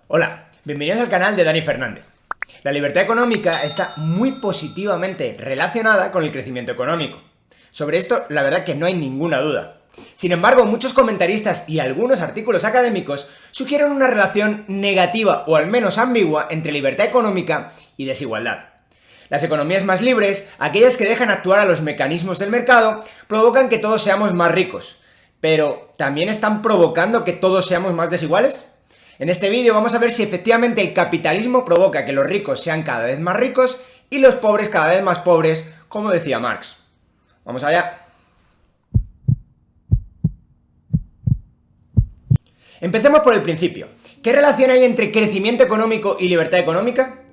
Hola, bienvenidos al canal de Dani Fernández. La libertad económica está muy positivamente relacionada con el crecimiento económico. Sobre esto, la verdad que no hay ninguna duda. Sin embargo, muchos comentaristas y algunos artículos académicos sugieren una relación negativa o al menos ambigua entre libertad económica y desigualdad. Las economías más libres, aquellas que dejan actuar a los mecanismos del mercado, provocan que todos seamos más ricos. Pero, ¿también están provocando que todos seamos más desiguales? En este vídeo vamos a ver si efectivamente el capitalismo provoca que los ricos sean cada vez más ricos y los pobres cada vez más pobres, como decía Marx. Vamos allá. Empecemos por el principio. ¿Qué relación hay entre crecimiento económico y libertad económica?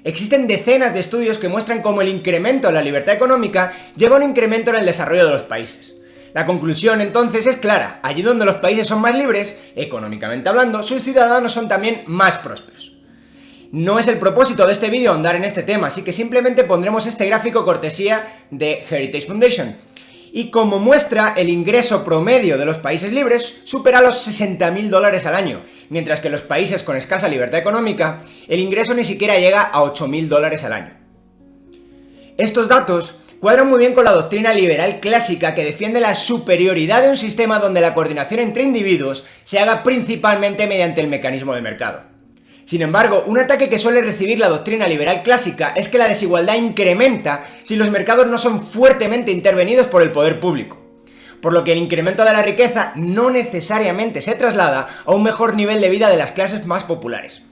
Existen decenas de estudios que muestran cómo el incremento en la libertad económica lleva a un incremento en el desarrollo de los países. La conclusión entonces es clara: allí donde los países son más libres, económicamente hablando, sus ciudadanos son también más prósperos. No es el propósito de este vídeo ahondar en este tema, así que simplemente pondremos este gráfico cortesía de Heritage Foundation. Y como muestra, el ingreso promedio de los países libres supera los $60.000 al año, mientras que en los países con escasa libertad económica, el ingreso ni siquiera llega a $8.000 al año. Estos datos cuadran muy bien con la doctrina liberal clásica que defiende la superioridad de un sistema donde la coordinación entre individuos se haga principalmente mediante el mecanismo de mercado. Sin embargo, un ataque que suele recibir la doctrina liberal clásica es que la desigualdad incrementa si los mercados no son fuertemente intervenidos por el poder público, por lo que el incremento de la riqueza no necesariamente se traslada a un mejor nivel de vida de las clases más populares.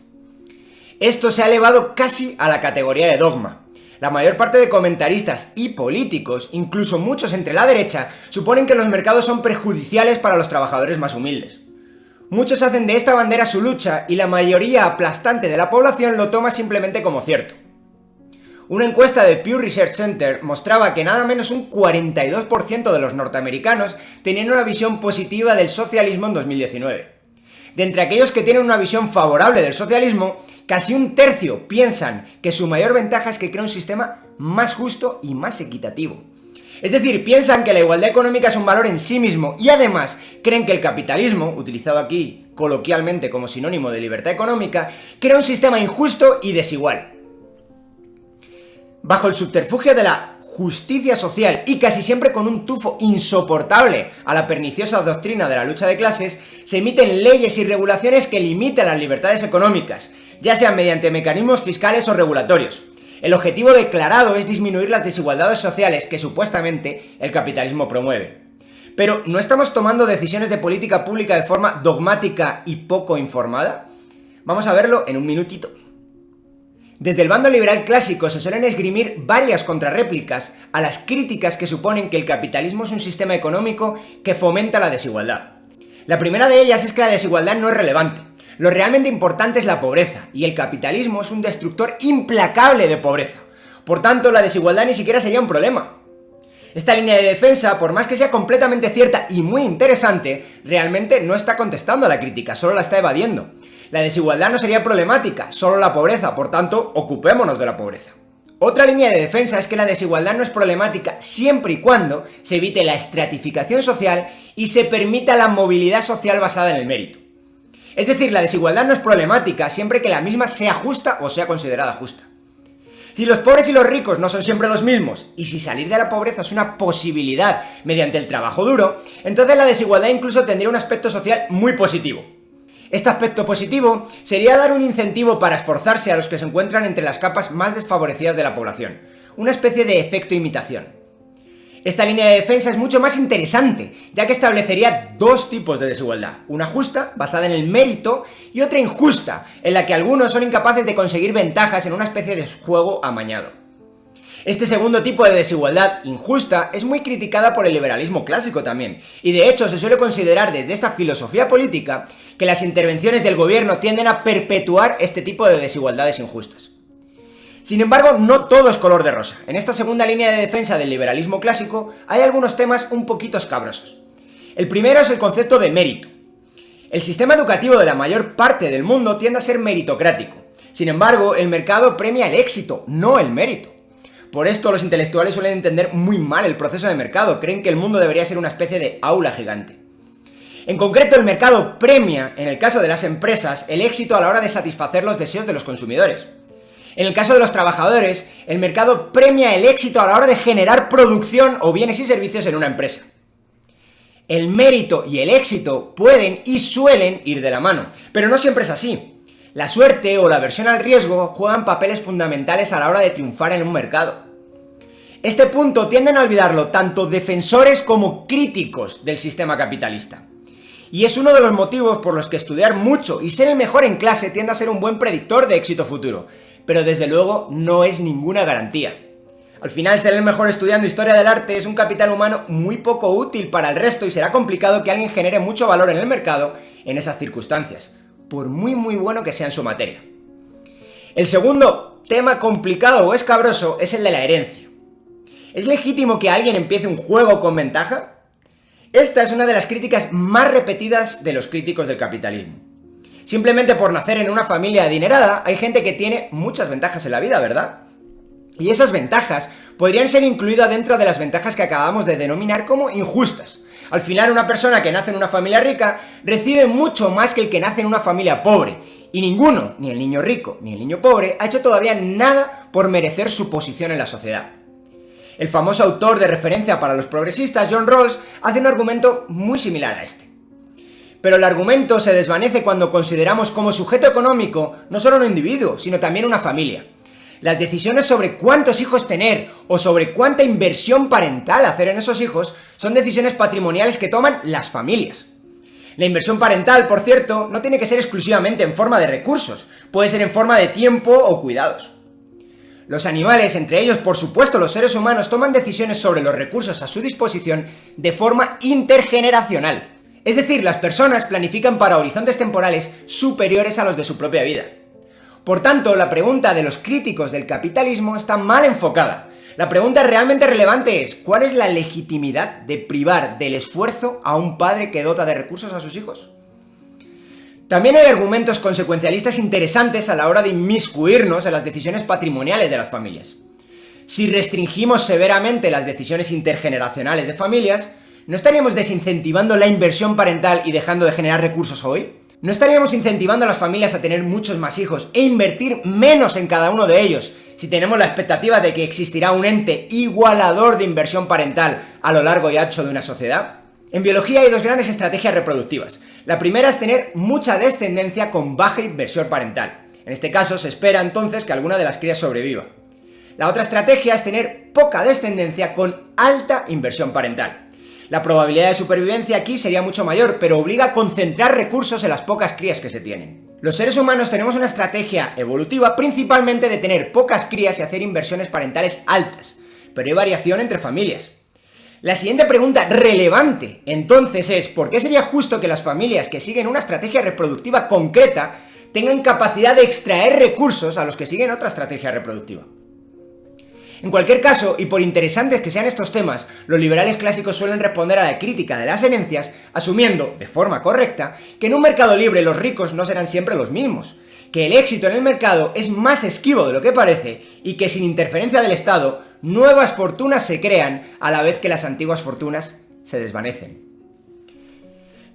Esto se ha elevado casi a la categoría de dogma. La mayor parte de comentaristas y políticos, incluso muchos entre la derecha, suponen que los mercados son perjudiciales para los trabajadores más humildes. Muchos hacen de esta bandera su lucha y la mayoría aplastante de la población lo toma simplemente como cierto. Una encuesta del Pew Research Center mostraba que nada menos un 42% de los norteamericanos tenían una visión positiva del socialismo en 2019. De entre aquellos que tienen una visión favorable del socialismo, casi un tercio piensan que su mayor ventaja es que crea un sistema más justo y más equitativo. Es decir, piensan que la igualdad económica es un valor en sí mismo y además creen que el capitalismo, utilizado aquí coloquialmente como sinónimo de libertad económica, crea un sistema injusto y desigual. Bajo el subterfugio de la justicia social y casi siempre con un tufo insoportable a la perniciosa doctrina de la lucha de clases, se emiten leyes y regulaciones que limitan las libertades económicas, ya sean mediante mecanismos fiscales o regulatorios. El objetivo declarado es disminuir las desigualdades sociales que supuestamente el capitalismo promueve. Pero, ¿no estamos tomando decisiones de política pública de forma dogmática y poco informada? Vamos a verlo en un minutito. Desde el bando liberal clásico se suelen esgrimir varias contrarréplicas a las críticas que suponen que el capitalismo es un sistema económico que fomenta la desigualdad. La primera de ellas es que la desigualdad no es relevante. Lo realmente importante es la pobreza, y el capitalismo es un destructor implacable de pobreza. Por tanto, la desigualdad ni siquiera sería un problema. Esta línea de defensa, por más que sea completamente cierta y muy interesante, realmente no está contestando a la crítica, solo la está evadiendo. La desigualdad no sería problemática, solo la pobreza, por tanto, ocupémonos de la pobreza. Otra línea de defensa es que la desigualdad no es problemática siempre y cuando se evite la estratificación social y se permita la movilidad social basada en el mérito. Es decir, la desigualdad no es problemática siempre que la misma sea justa o sea considerada justa. Si los pobres y los ricos no son siempre los mismos, y si salir de la pobreza es una posibilidad mediante el trabajo duro, entonces la desigualdad incluso tendría un aspecto social muy positivo. Este aspecto positivo sería dar un incentivo para esforzarse a los que se encuentran entre las capas más desfavorecidas de la población, una especie de efecto imitación. Esta línea de defensa es mucho más interesante, ya que establecería dos tipos de desigualdad, una justa, basada en el mérito, y otra injusta, en la que algunos son incapaces de conseguir ventajas en una especie de juego amañado. Este segundo tipo de desigualdad injusta es muy criticada por el liberalismo clásico también, y de hecho se suele considerar desde esta filosofía política que las intervenciones del gobierno tienden a perpetuar este tipo de desigualdades injustas. Sin embargo, no todo es color de rosa. En esta segunda línea de defensa del liberalismo clásico hay algunos temas un poquito escabrosos. El primero es el concepto de mérito. El sistema educativo de la mayor parte del mundo tiende a ser meritocrático. Sin embargo, el mercado premia el éxito, no el mérito. Por esto, los intelectuales suelen entender muy mal el proceso de mercado, creen que el mundo debería ser una especie de aula gigante. En concreto, el mercado premia, en el caso de las empresas, el éxito a la hora de satisfacer los deseos de los consumidores. En el caso de los trabajadores, el mercado premia el éxito a la hora de generar producción o bienes y servicios en una empresa. El mérito y el éxito pueden y suelen ir de la mano, pero no siempre es así. La suerte o la aversión al riesgo juegan papeles fundamentales a la hora de triunfar en un mercado. Este punto tienden a olvidarlo tanto defensores como críticos del sistema capitalista. Y es uno de los motivos por los que estudiar mucho y ser el mejor en clase tiende a ser un buen predictor de éxito futuro, pero desde luego no es ninguna garantía. Al final, ser el mejor estudiando historia del arte es un capital humano muy poco útil para el resto y será complicado que alguien genere mucho valor en el mercado en esas circunstancias, por muy bueno que sea en su materia. El segundo tema complicado o escabroso es el de la herencia. ¿Es legítimo que alguien empiece un juego con ventaja? Esta es una de las críticas más repetidas de los críticos del capitalismo. Simplemente por nacer en una familia adinerada, hay gente que tiene muchas ventajas en la vida, ¿verdad? Y esas ventajas podrían ser incluidas dentro de las ventajas que acabamos de denominar como injustas. Al final, una persona que nace en una familia rica recibe mucho más que el que nace en una familia pobre. Y ninguno, ni el niño rico ni el niño pobre, ha hecho todavía nada por merecer su posición en la sociedad. El famoso autor de referencia para los progresistas, John Rawls, hace un argumento muy similar a este. Pero el argumento se desvanece cuando consideramos como sujeto económico no solo un individuo, sino también una familia. Las decisiones sobre cuántos hijos tener o sobre cuánta inversión parental hacer en esos hijos son decisiones patrimoniales que toman las familias. La inversión parental, por cierto, no tiene que ser exclusivamente en forma de recursos, puede ser en forma de tiempo o cuidados. Los animales, entre ellos por supuesto los seres humanos, toman decisiones sobre los recursos a su disposición de forma intergeneracional. Es decir, las personas planifican para horizontes temporales superiores a los de su propia vida. Por tanto, la pregunta de los críticos del capitalismo está mal enfocada. La pregunta realmente relevante es, ¿cuál es la legitimidad de privar del esfuerzo a un padre que dota de recursos a sus hijos? También hay argumentos consecuencialistas interesantes a la hora de inmiscuirnos en las decisiones patrimoniales de las familias. Si restringimos severamente las decisiones intergeneracionales de familias, ¿no estaríamos desincentivando la inversión parental y dejando de generar recursos hoy? ¿No estaríamos incentivando a las familias a tener muchos más hijos e invertir menos en cada uno de ellos si tenemos la expectativa de que existirá un ente igualador de inversión parental a lo largo y ancho de una sociedad? En biología hay dos grandes estrategias reproductivas. La primera es tener mucha descendencia con baja inversión parental. En este caso se espera entonces que alguna de las crías sobreviva. La otra estrategia es tener poca descendencia con alta inversión parental. La probabilidad de supervivencia aquí sería mucho mayor, pero obliga a concentrar recursos en las pocas crías que se tienen. Los seres humanos tenemos una estrategia evolutiva principalmente de tener pocas crías y hacer inversiones parentales altas, pero hay variación entre familias. La siguiente pregunta relevante, entonces, es ¿por qué sería justo que las familias que siguen una estrategia reproductiva concreta tengan capacidad de extraer recursos a los que siguen otra estrategia reproductiva? En cualquier caso, y por interesantes que sean estos temas, los liberales clásicos suelen responder a la crítica de las herencias asumiendo, de forma correcta, que en un mercado libre los ricos no serán siempre los mismos, que el éxito en el mercado es más esquivo de lo que parece y que sin interferencia del Estado, nuevas fortunas se crean a la vez que las antiguas fortunas se desvanecen.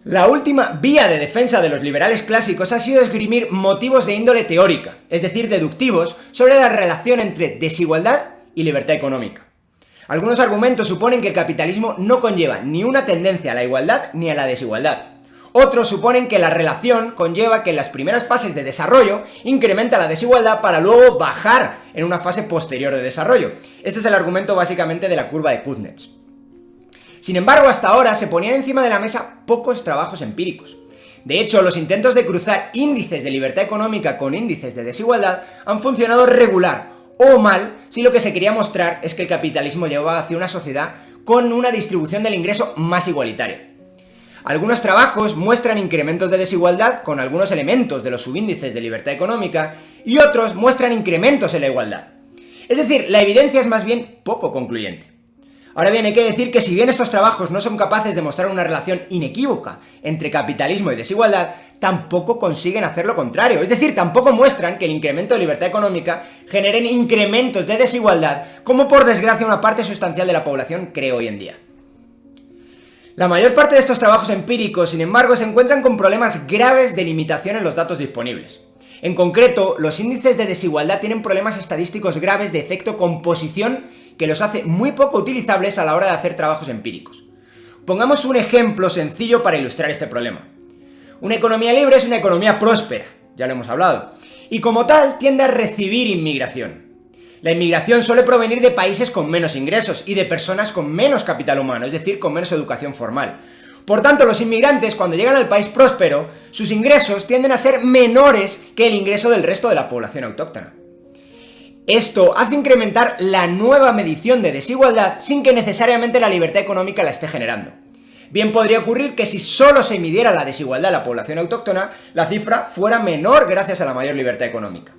La última vía de defensa de los liberales clásicos ha sido esgrimir motivos de índole teórica, es decir, deductivos, sobre la relación entre desigualdad y libertad económica. Algunos argumentos suponen que el capitalismo no conlleva ni una tendencia a la igualdad ni a la desigualdad. Otros suponen que la relación conlleva que en las primeras fases de desarrollo incrementa la desigualdad para luego bajar en una fase posterior de desarrollo. Este es el argumento básicamente de la curva de Kuznets. Sin embargo, hasta ahora se ponían encima de la mesa pocos trabajos empíricos. De hecho, los intentos de cruzar índices de libertad económica con índices de desigualdad han funcionado regular o mal si lo que se quería mostrar es que el capitalismo llevaba hacia una sociedad con una distribución del ingreso más igualitaria. Algunos trabajos muestran incrementos de desigualdad con algunos elementos de los subíndices de libertad económica y otros muestran incrementos en la igualdad. Es decir, la evidencia es más bien poco concluyente. Ahora bien, hay que decir que si bien estos trabajos no son capaces de mostrar una relación inequívoca entre capitalismo y desigualdad, tampoco consiguen hacer lo contrario, es decir, tampoco muestran que el incremento de libertad económica generen incrementos de desigualdad, como por desgracia una parte sustancial de la población cree hoy en día. La mayor parte de estos trabajos empíricos, sin embargo, se encuentran con problemas graves de limitación en los datos disponibles. En concreto, los índices de desigualdad tienen problemas estadísticos graves de efecto composición que los hace muy poco utilizables a la hora de hacer trabajos empíricos. Pongamos un ejemplo sencillo para ilustrar este problema. Una economía libre es una economía próspera, ya lo hemos hablado, y como tal tiende a recibir inmigración. La inmigración suele provenir de países con menos ingresos y de personas con menos capital humano, es decir, con menos educación formal. Por tanto, los inmigrantes, cuando llegan al país próspero, sus ingresos tienden a ser menores que el ingreso del resto de la población autóctona. Esto hace incrementar la nueva medición de desigualdad sin que necesariamente la libertad económica la esté generando. Bien podría ocurrir que si solo se midiera la desigualdad de la población autóctona, la cifra fuera menor gracias a la mayor libertad económica.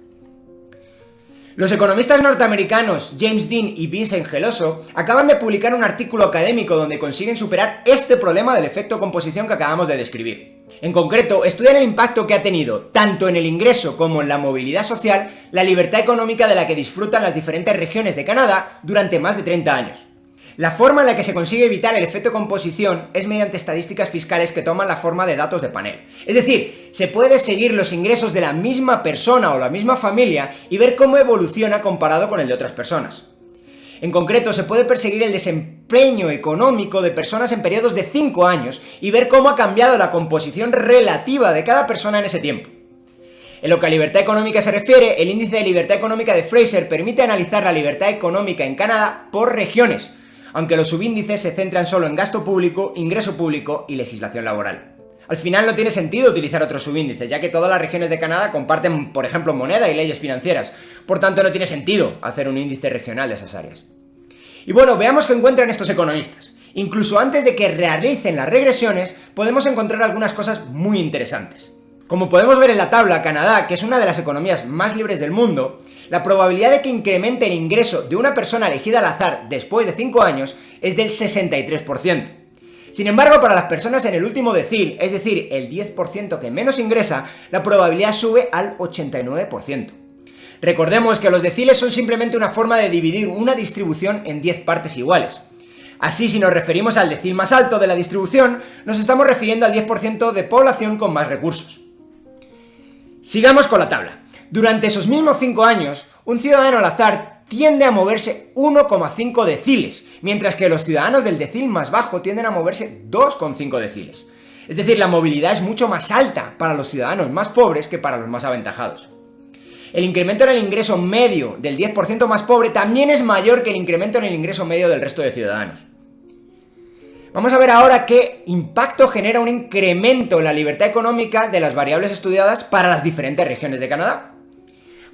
Los economistas norteamericanos James Dean y Vincent Geloso acaban de publicar un artículo académico donde consiguen superar este problema del efecto composición que acabamos de describir. En concreto, estudian el impacto que ha tenido, tanto en el ingreso como en la movilidad social, la libertad económica de la que disfrutan las diferentes regiones de Canadá durante más de 30 años. La forma en la que se consigue evitar el efecto composición es mediante estadísticas fiscales que toman la forma de datos de panel. Es decir, se puede seguir los ingresos de la misma persona o la misma familia y ver cómo evoluciona comparado con el de otras personas. En concreto, se puede perseguir el desempeño económico de personas en periodos de 5 años y ver cómo ha cambiado la composición relativa de cada persona en ese tiempo. En lo que a libertad económica se refiere, el índice de libertad económica de Fraser permite analizar la libertad económica en Canadá por regiones, aunque los subíndices se centran solo en gasto público, ingreso público y legislación laboral. Al final no tiene sentido utilizar otros subíndices, ya que todas las regiones de Canadá comparten, por ejemplo, moneda y leyes financieras. Por tanto, no tiene sentido hacer un índice regional de esas áreas. Y bueno, veamos qué encuentran estos economistas. Incluso antes de que realicen las regresiones, podemos encontrar algunas cosas muy interesantes. Como podemos ver en la tabla, Canadá, que es una de las economías más libres del mundo, la probabilidad de que incremente el ingreso de una persona elegida al azar después de 5 años es del 63%. Sin embargo, para las personas en el último decil, es decir, el 10% que menos ingresa, la probabilidad sube al 89%. Recordemos que los deciles son simplemente una forma de dividir una distribución en 10 partes iguales. Así, si nos referimos al decil más alto de la distribución, nos estamos refiriendo al 10% de población con más recursos. Sigamos con la tabla. Durante esos mismos 5 años, un ciudadano al azar tiende a moverse 1,5 deciles, mientras que los ciudadanos del decil más bajo tienden a moverse 2,5 deciles. Es decir, la movilidad es mucho más alta para los ciudadanos más pobres que para los más aventajados. El incremento en el ingreso medio del 10% más pobre también es mayor que el incremento en el ingreso medio del resto de ciudadanos. Vamos a ver ahora qué impacto genera un incremento en la libertad económica de las variables estudiadas para las diferentes regiones de Canadá.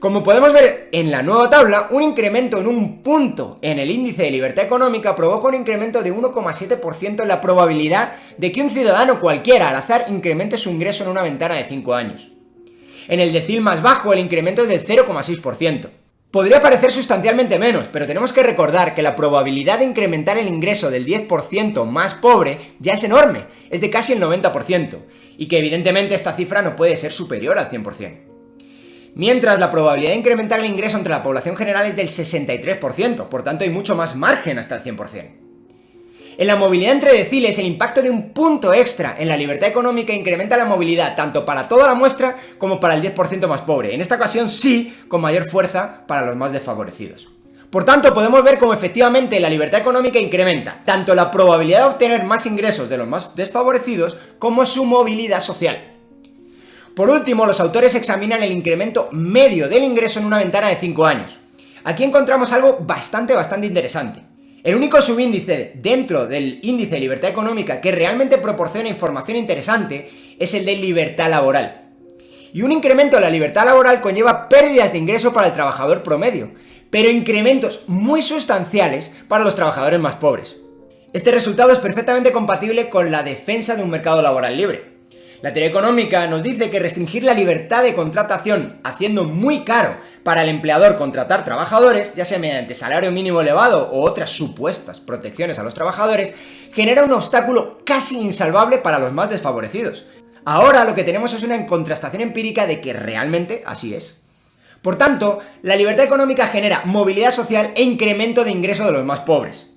Como podemos ver en la nueva tabla, un incremento en un punto en el índice de libertad económica provoca un incremento de 1,7% en la probabilidad de que un ciudadano cualquiera al azar incremente su ingreso en una ventana de 5 años. En el decil más bajo, el incremento es del 0,6%. Podría parecer sustancialmente menos, pero tenemos que recordar que la probabilidad de incrementar el ingreso del 10% más pobre ya es enorme, es de casi el 90%, y que evidentemente esta cifra no puede ser superior al 100%. Mientras la probabilidad de incrementar el ingreso entre la población general es del 63%, por tanto hay mucho más margen hasta el 100%. En la movilidad entre deciles, el impacto de un punto extra en la libertad económica incrementa la movilidad tanto para toda la muestra como para el 10% más pobre, en esta ocasión sí, con mayor fuerza para los más desfavorecidos. Por tanto, podemos ver cómo efectivamente la libertad económica incrementa tanto la probabilidad de obtener más ingresos de los más desfavorecidos como su movilidad social. Por último, los autores examinan el incremento medio del ingreso en una ventana de 5 años. Aquí encontramos algo bastante interesante. El único subíndice dentro del índice de libertad económica que realmente proporciona información interesante es el de libertad laboral. Y un incremento de la libertad laboral conlleva pérdidas de ingreso para el trabajador promedio, pero incrementos muy sustanciales para los trabajadores más pobres. Este resultado es perfectamente compatible con la defensa de un mercado laboral libre. La teoría económica nos dice que restringir la libertad de contratación haciendo muy caro para el empleador contratar trabajadores, ya sea mediante salario mínimo elevado o otras supuestas protecciones a los trabajadores, genera un obstáculo casi insalvable para los más desfavorecidos. Ahora lo que tenemos es una contrastación empírica de que realmente así es. Por tanto, la libertad económica genera movilidad social e incremento de ingreso de los más pobres.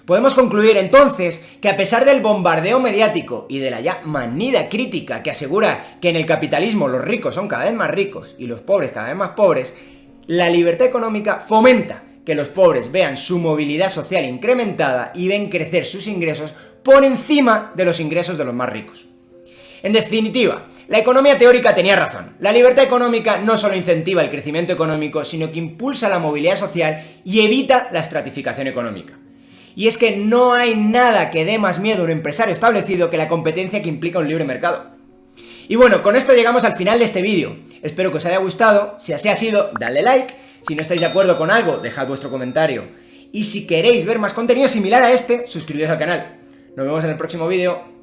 Podemos concluir entonces que a pesar del bombardeo mediático y de la ya manida crítica que asegura que en el capitalismo los ricos son cada vez más ricos y los pobres cada vez más pobres, la libertad económica fomenta que los pobres vean su movilidad social incrementada y ven crecer sus ingresos por encima de los ingresos de los más ricos. En definitiva, la economía teórica tenía razón. La libertad económica no solo incentiva el crecimiento económico, sino que impulsa la movilidad social y evita la estratificación económica. Y es que no hay nada que dé más miedo a un empresario establecido que la competencia que implica un libre mercado. Y bueno, con esto llegamos al final de este vídeo. Espero que os haya gustado. Si así ha sido, dadle like. Si no estáis de acuerdo con algo, dejad vuestro comentario. Y si queréis ver más contenido similar a este, suscribiros al canal. Nos vemos en el próximo vídeo.